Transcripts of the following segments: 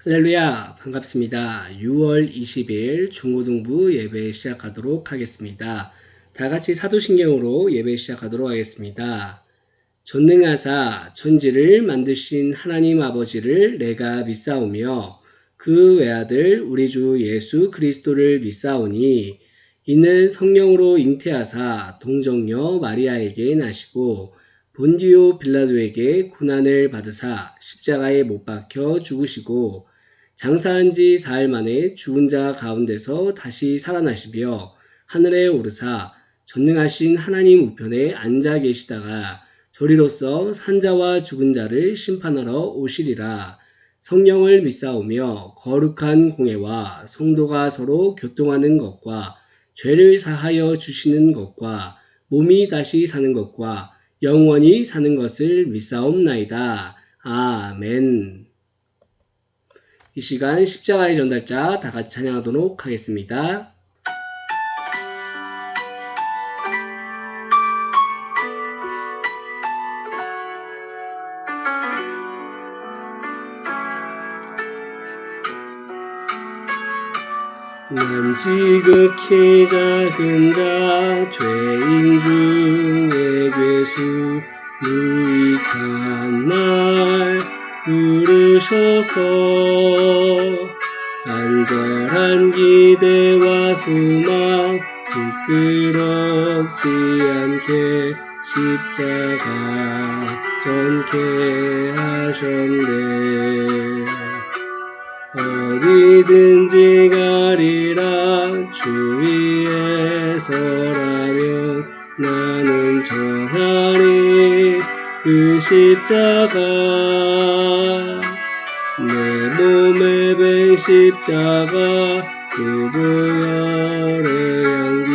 할렐루야, 반갑습니다. 6월 20일 중고등부 예배 시작하도록 하겠습니다. 다 같이 사도신경으로 예배 시작하도록 하겠습니다. 전능하사 천지를 만드신 하나님 아버지를 내가 믿사오며 그 외아들 우리 주 예수 그리스도를 믿사오니 이는 성령으로 잉태하사 동정녀 마리아에게 나시고 본디오 빌라도에게 고난을 받으사 십자가에 못 박혀 죽으시고 장사한 지 사흘 만에 죽은 자 가운데서 다시 살아나시며 하늘에 오르사 전능하신 하나님 우편에 앉아 계시다가 저리로서 산자와 죽은 자를 심판하러 오시리라. 성령을 믿사오며 거룩한 공회와 성도가 서로 교통하는 것과 죄를 사하여 주시는 것과 몸이 다시 사는 것과 영원히 사는 것을 믿사옵나이다. 아멘. 이 시간 십자가의 전달자 다 같이 찬양하도록 하겠습니다. 난 지극히 작은 자 죄인 중에 괴수 무익한 날 부르셔서 간절한 기대와 소망 부끄럽지 않게 십자가 전케 하셨네. 어디든지 가리라 주 위에 서라면 나는 전하리 그 십자가 내 몸에 밴 십자가 그 보혈의 향기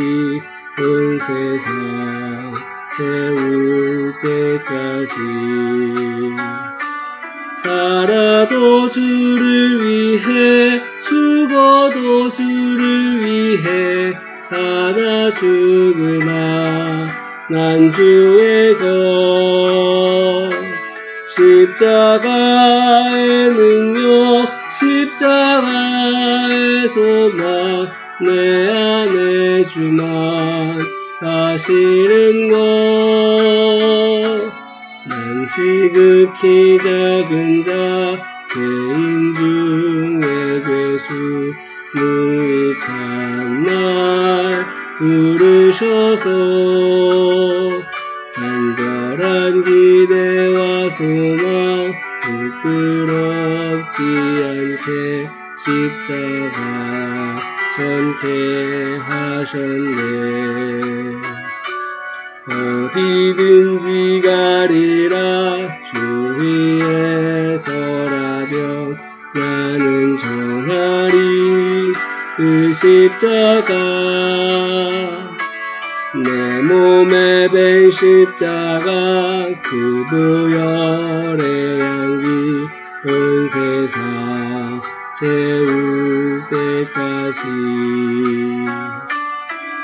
온 세상 세울 때까지 살아도 주를 위해 죽어도 주를 위해 사나 죽으나 난 주의 것 십자가의 능력 십자가의 소망 내 안에 주만 사시는 것 난 지극히 작은 자 죄인 중에 괴수 무익한 날 부르셔서 간절한 기대와 소망 부끄럽지 않게 십자가 전케 하셨네. 어디든지 가리라 주 위에 서라면 나는 전하리 그 십자가 내 몸에 밴 십자가 그 보혈의 향기 온 세상 세울 때까지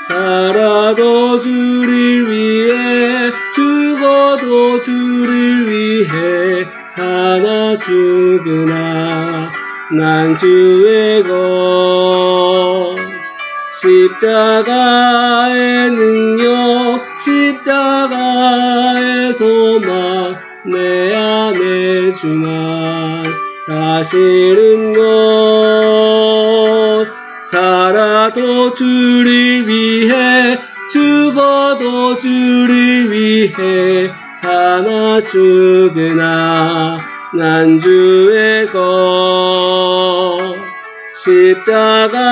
살아도 주를 위해 죽어도 주를 위해 사나 죽으나 난 주의 것 십자가의 능력 십자가의 소망 내 안에 주만 사시는 것 살아도 주를 위해 죽어도 주를 위해 사나 죽으나 난 주의 것 십자가의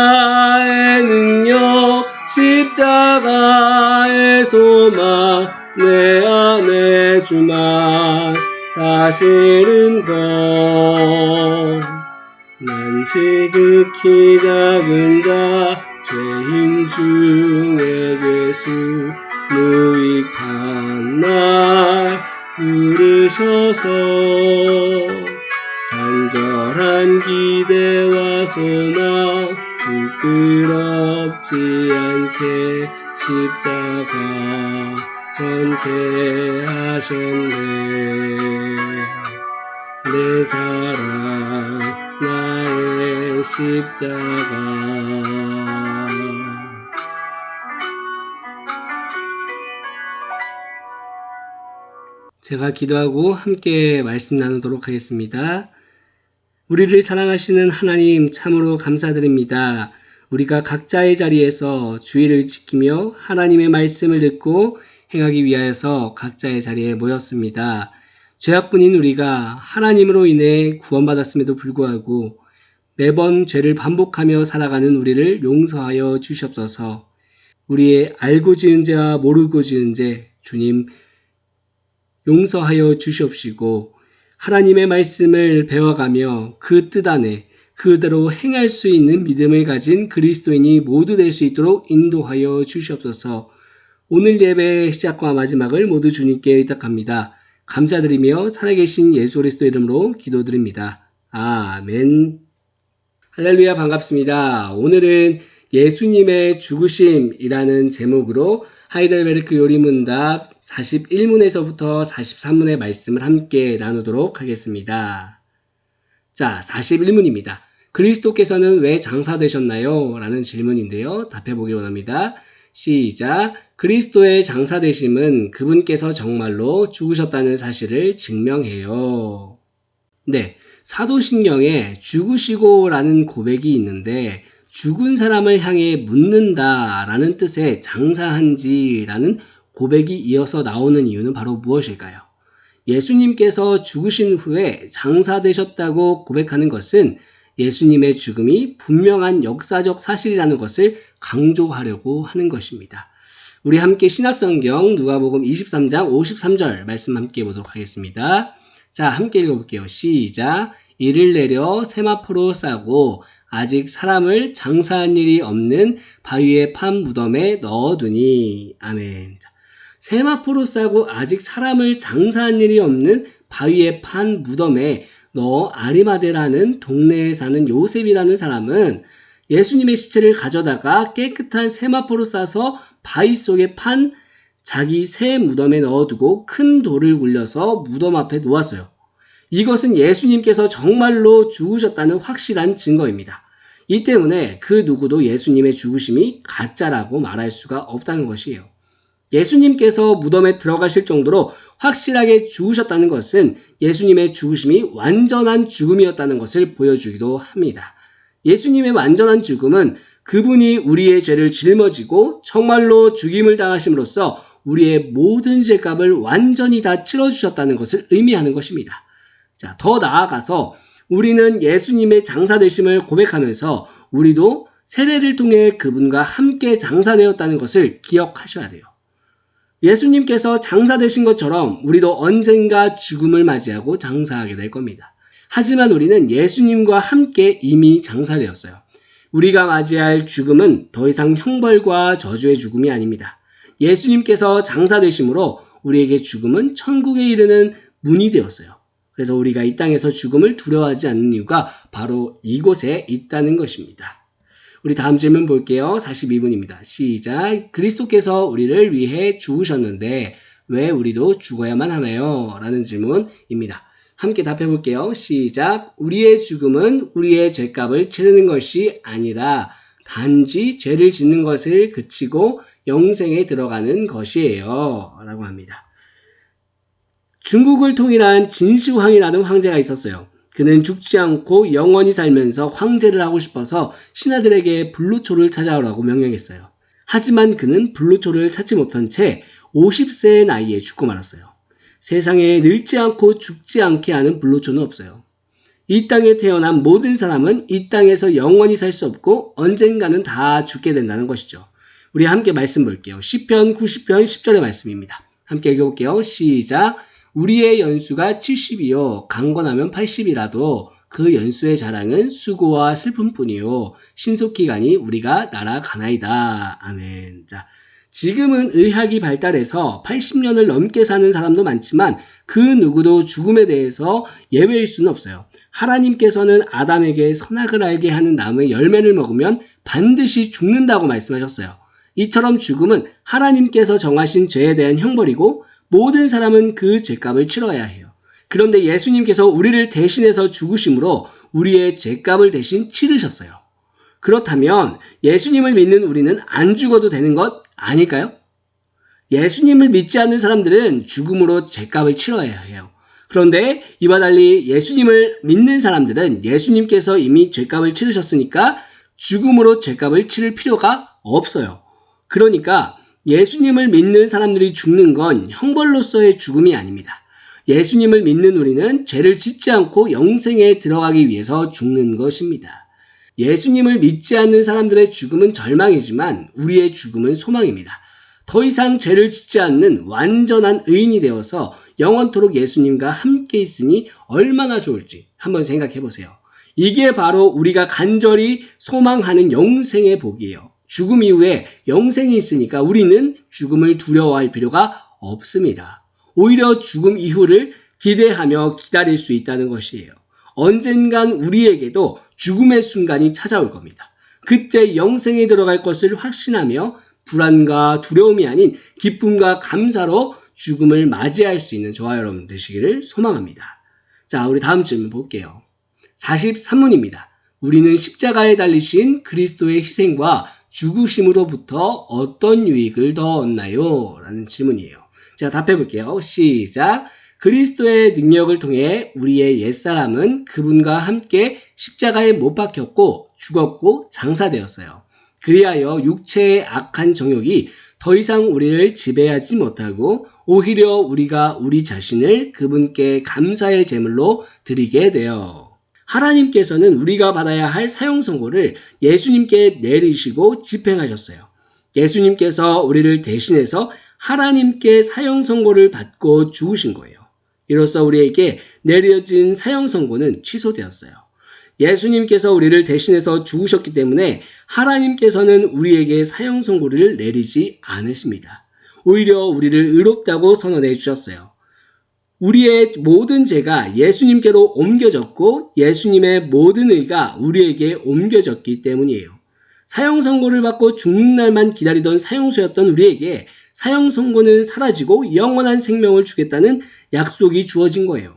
능력 십자가의 소망 내 안에 주만 사시는 것 난 지극히 작은 자 죄인 중에 괴수 무익한 날 부르셔서 간절한 기대와 소망 부끄럽지 않게 십자가 전케 하셨네. 내 사랑 나의 십자가. 제가 기도하고 함께 말씀 나누도록 하겠습니다. 우리를 사랑하시는 하나님 참으로 감사드립니다. 우리가 각자의 자리에서 주의를 지키며 하나님의 말씀을 듣고 행하기 위하여서 각자의 자리에 모였습니다. 죄악분인 우리가 하나님으로 인해 구원받았음에도 불구하고 매번 죄를 반복하며 살아가는 우리를 용서하여 주시옵소서. 우리의 알고 지은 죄와 모르고 지은 죄 주님 용서하여 주시옵시고 하나님의 말씀을 배워가며 그 뜻 안에 그대로 행할 수 있는 믿음을 가진 그리스도인이 모두 될 수 있도록 인도하여 주시옵소서. 오늘 예배의 시작과 마지막을 모두 주님께 의탁합니다. 감사드리며 살아계신 예수 그리스도 이름으로 기도드립니다. 아멘. 할렐루야, 반갑습니다. 오늘은 예수님의 죽으심이라는 제목으로 하이델베르크 요리문답 41문에서부터 43문의 말씀을 함께 나누도록 하겠습니다. 자, 41문입니다. 그리스도께서는 왜 장사되셨나요? 라는 질문인데요. 답해보기 원합니다. 시작. 그리스도의 장사되심은 그분께서 정말로 죽으셨다는 사실을 증명해요. 네, 사도신경에 죽으시고 라는 고백이 있는데 죽은 사람을 향해 묻는다 라는 뜻의 장사한지 라는 고백이 이어서 나오는 이유는 바로 무엇일까요? 예수님께서 죽으신 후에 장사되셨다고 고백하는 것은 예수님의 죽음이 분명한 역사적 사실이라는 것을 강조하려고 하는 것입니다. 우리 함께 신약성경 누가복음 23장 53절 말씀 함께 보도록 하겠습니다. 자, 함께 읽어볼게요. 시작. 이를 내려 세마포로 싸고 아직 사람을 장사한 일이 없는 바위에 판 무덤에 넣어두니. 아멘. 세마포로 싸고 아직 사람을 장사한 일이 없는 바위에 판 무덤에 넣어 아리마대라는 동네에 사는 요셉이라는 사람은 예수님의 시체를 가져다가 깨끗한 세마포로 싸서 바위 속에 판 자기 새 무덤에 넣어두고 큰 돌을 굴려서 무덤 앞에 놓았어요. 이것은 예수님께서 정말로 죽으셨다는 확실한 증거입니다. 이 때문에 그 누구도 예수님의 죽으심이 가짜라고 말할 수가 없다는 것이에요. 예수님께서 무덤에 들어가실 정도로 확실하게 죽으셨다는 것은 예수님의 죽으심이 완전한 죽음이었다는 것을 보여주기도 합니다. 예수님의 완전한 죽음은 그분이 우리의 죄를 짊어지고 정말로 죽임을 당하심으로써 우리의 모든 죄값을 완전히 다 치러주셨다는 것을 의미하는 것입니다. 자, 더 나아가서 우리는 예수님의 장사되심을 고백하면서 우리도 세례를 통해 그분과 함께 장사되었다는 것을 기억하셔야 돼요. 예수님께서 장사되신 것처럼 우리도 언젠가 죽음을 맞이하고 장사하게 될 겁니다. 하지만 우리는 예수님과 함께 이미 장사되었어요. 우리가 맞이할 죽음은 더 이상 형벌과 저주의 죽음이 아닙니다. 예수님께서 장사되심으로 우리에게 죽음은 천국에 이르는 문이 되었어요. 그래서 우리가 이 땅에서 죽음을 두려워하지 않는 이유가 바로 이곳에 있다는 것입니다. 우리 다음 질문 볼게요. 42문입니다. 시작. 그리스도께서 우리를 위해 죽으셨는데 왜 우리도 죽어야만 하나요? 라는 질문입니다. 함께 답해 볼게요. 시작. 우리의 죽음은 우리의 죄값을 치르는 것이 아니라 단지 죄를 짓는 것을 그치고 영생에 들어가는 것이에요. 라고 합니다. 중국을 통일한 진시황이라는 황제가 있었어요. 그는 죽지 않고 영원히 살면서 황제를 하고 싶어서 신하들에게 불루초를 찾아오라고 명령했어요. 하지만 그는 불루초를 찾지 못한 채 50세의 나이에 죽고 말았어요. 세상에 늙지 않고 죽지 않게 하는 불루초는 없어요. 이 땅에 태어난 모든 사람은 이 땅에서 영원히 살 수 없고 언젠가는 다 죽게 된다는 것이죠. 우리 함께 말씀 볼게요. 시편 90편 10절의 말씀입니다. 함께 읽어볼게요. 시작. 우리의 연수가 70이요 강건하면 80이라도 그 연수의 자랑은 수고와 슬픔뿐이요 신속기간이 우리가 날아가나이다. 아멘. 자, 지금은 의학이 발달해서 80년을 넘게 사는 사람도 많지만 그 누구도 죽음에 대해서 예외일 수는 없어요. 하나님께서는 아담에게 선악을 알게 하는 나무의 열매를 먹으면 반드시 죽는다고 말씀하셨어요. 이처럼 죽음은 하나님께서 정하신 죄에 대한 형벌이고 모든 사람은 그 죄값을 치러야 해요. 그런데 예수님께서 우리를 대신해서 죽으심으로 우리의 죄값을 대신 치르셨어요. 그렇다면 예수님을 믿는 우리는 안 죽어도 되는 것 아닐까요? 예수님을 믿지 않는 사람들은 죽음으로 죄값을 치러야 해요. 그런데 이와 달리 예수님을 믿는 사람들은 예수님께서 이미 죄값을 치르셨으니까 죽음으로 죄값을 치를 필요가 없어요. 그러니까 예수님을 믿는 사람들이 죽는 건 형벌로서의 죽음이 아닙니다. 예수님을 믿는 우리는 죄를 짓지 않고 영생에 들어가기 위해서 죽는 것입니다. 예수님을 믿지 않는 사람들의 죽음은 절망이지만 우리의 죽음은 소망입니다. 더 이상 죄를 짓지 않는 완전한 의인이 되어서 영원토록 예수님과 함께 있으니 얼마나 좋을지 한번 생각해 보세요. 이게 바로 우리가 간절히 소망하는 영생의 복이에요. 죽음 이후에 영생이 있으니까 우리는 죽음을 두려워할 필요가 없습니다. 오히려 죽음 이후를 기대하며 기다릴 수 있다는 것이에요. 언젠간 우리에게도 죽음의 순간이 찾아올 겁니다. 그때 영생에 들어갈 것을 확신하며 불안과 두려움이 아닌 기쁨과 감사로 죽음을 맞이할 수 있는 저와 여러분 되시기를 소망합니다. 자, 우리 다음 질문 볼게요. 43문입니다. 우리는 십자가에 달리신 그리스도의 희생과 죽으심으로부터 어떤 유익을 더 얻나요? 라는 질문이에요. 제가 답해 볼게요. 시작. 그리스도의 능력을 통해 우리의 옛사람은 그분과 함께 십자가에 못 박혔고 죽었고 장사되었어요. 그리하여 육체의 악한 정욕이 더 이상 우리를 지배하지 못하고 오히려 우리가 우리 자신을 그분께 감사의 제물로 드리게 되어 하나님께서는 우리가 받아야 할 사형선고를 예수님께 내리시고 집행하셨어요. 예수님께서 우리를 대신해서 하나님께 사형선고를 받고 죽으신 거예요. 이로써 우리에게 내려진 사형선고는 취소되었어요. 예수님께서 우리를 대신해서 죽으셨기 때문에 하나님께서는 우리에게 사형선고를 내리지 않으십니다. 오히려 우리를 의롭다고 선언해 주셨어요. 우리의 모든 죄가 예수님께로 옮겨졌고 예수님의 모든 의가 우리에게 옮겨졌기 때문이에요. 사형선고를 받고 죽는 날만 기다리던 사형수였던 우리에게 사형선고는 사라지고 영원한 생명을 주겠다는 약속이 주어진 거예요.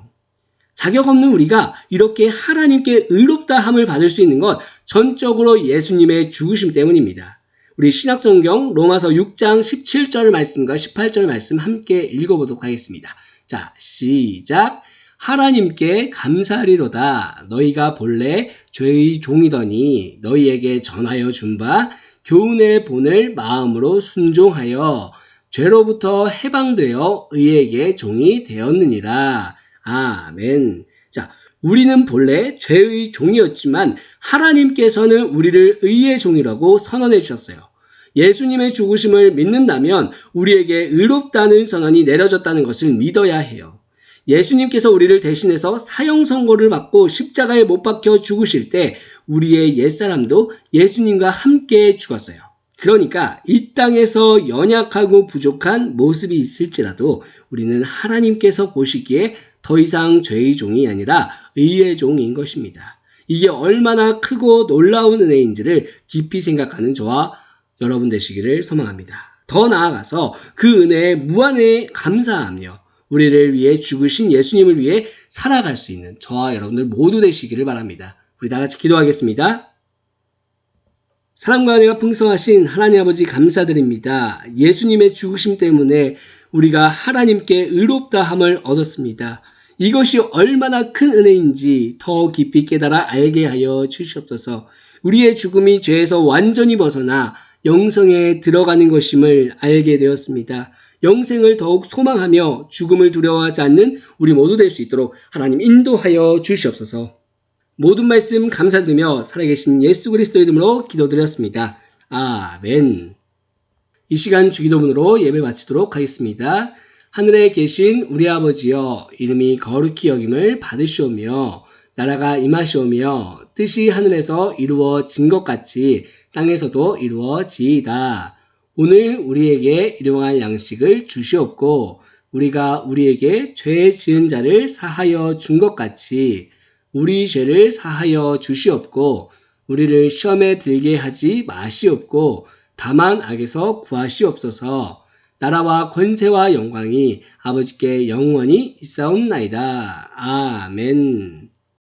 자격 없는 우리가 이렇게 하나님께 의롭다함을 받을 수 있는 것 전적으로 예수님의 죽으심 때문입니다. 우리 신약성경 로마서 6장 17절 말씀과 18절 말씀 함께 읽어보도록 하겠습니다. 자, 시작. 하나님께 감사하리로다. 너희가 본래 죄의 종이더니 너희에게 전하여 준 바 교훈의 본을 마음으로 순종하여 죄로부터 해방되어 의에게 종이 되었느니라. 아멘. 자, 우리는 본래 죄의 종이었지만 하나님께서는 우리를 의의 종이라고 선언해 주셨어요. 예수님의 죽으심을 믿는다면 우리에게 의롭다는 선언이 내려졌다는 것을 믿어야 해요. 예수님께서 우리를 대신해서 사형선고를 받고 십자가에 못 박혀 죽으실 때 우리의 옛사람도 예수님과 함께 죽었어요. 그러니까 이 땅에서 연약하고 부족한 모습이 있을지라도 우리는 하나님께서 보시기에 더 이상 죄의 종이 아니라 의의 종인 것입니다. 이게 얼마나 크고 놀라운 은혜인지를 깊이 생각하는 저와 여러분 되시기를 소망합니다. 더 나아가서 그 은혜에 무한에 감사하며 우리를 위해 죽으신 예수님을 위해 살아갈 수 있는 저와 여러분들 모두 되시기를 바랍니다. 우리 다 같이 기도하겠습니다. 사랑과 은혜가 풍성하신 하나님 아버지 감사드립니다. 예수님의 죽으심 때문에 우리가 하나님께 의롭다함을 얻었습니다. 이것이 얼마나 큰 은혜인지 더 깊이 깨달아 알게 하여 주시옵소서. 우리의 죽음이 죄에서 완전히 벗어나 영생에 들어가는 것임을 알게 되었습니다. 영생을 더욱 소망하며 죽음을 두려워하지 않는 우리 모두 될 수 있도록 하나님 인도하여 주시옵소서. 모든 말씀 감사드리며 살아계신 예수 그리스도 이름으로 기도드렸습니다. 아멘. 이 시간 주기도문으로 예배 마치도록 하겠습니다. 하늘에 계신 우리 아버지여, 이름이 거룩히 여김을 받으시오며 나라가 임하시오며 뜻이 하늘에서 이루어진 것 같이 땅에서도 이루어지이다. 오늘 우리에게 일용할 양식을 주시옵고 우리가 우리에게 죄 지은 자를 사하여 준 것 같이 우리 죄를 사하여 주시옵고 우리를 시험에 들게 하지 마시옵고 다만 악에서 구하시옵소서. 나라와 권세와 영광이 아버지께 영원히 있사옵나이다. 아멘.